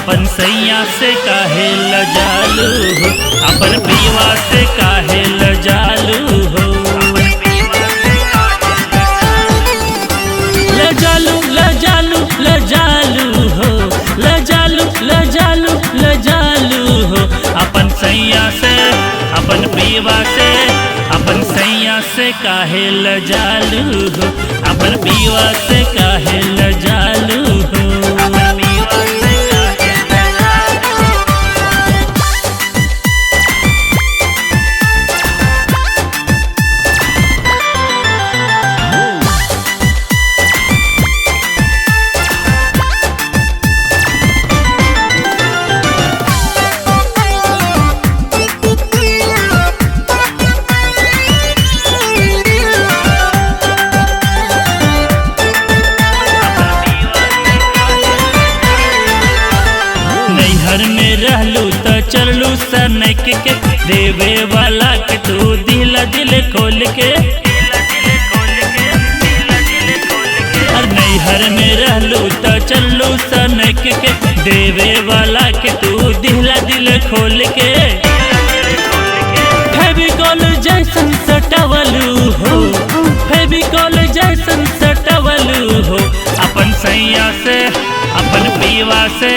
अपन सैया से काहे लजालू हो, अपन पीवा से काहे लजालू हो। लजालू लजालू लजालू हो, लजालू लजालू लजालू हो। अपन सैया से अपन पीवा से अपन सैया से काहे लजालू हो, अपन पीवा से काहे लजालू हो। नैहर में रहलू तो चललू सनक के, देवे वाला के तू दिल दिल खोल के। नैहर में रहलू तो चललू सनक के, देवे वाला के तू दिल दिल खोल के। फेविकोल जैसन सटवलू हो, फेविकोल जैसन सटवलू हो। अपन सैया से अपन पीवा से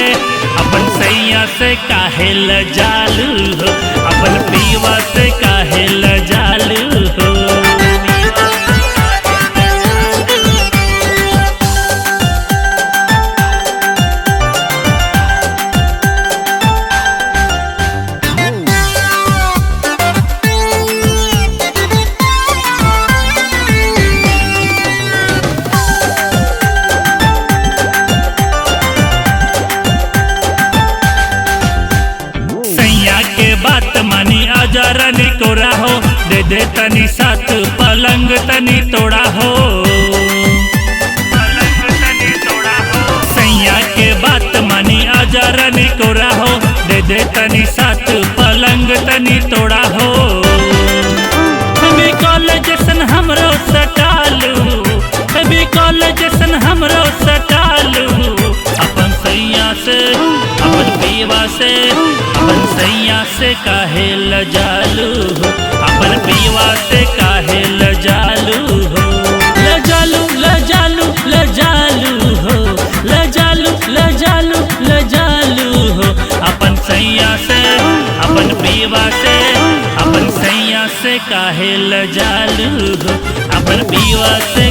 अपन सैया से काहे लजालू हो, अपन पीवा से काहे लजालू हो। बात मानी आजा रानी को राहो, दे दे तनी साथ पलंग तनी तोड़ा हो। सैया के बात मानी आजा रानी को राहो, दे दे तनी साथ पलंग तनी तोड़ा हो। फेविकोल जैसन हमरो सटालू, फेविकोल जैसन हमरो सटालू। अपन सैया से अपन पीवा से अपन सैया से काहे लजालू हो, अपन पीवा से काहे लजालू हो। लजालू लजालू लजालू हो, लजालू लजालू लजालू हो। अपन सैया से अपन पीवा से अपन सैया से काहे लजालू हो, अपन पीवा से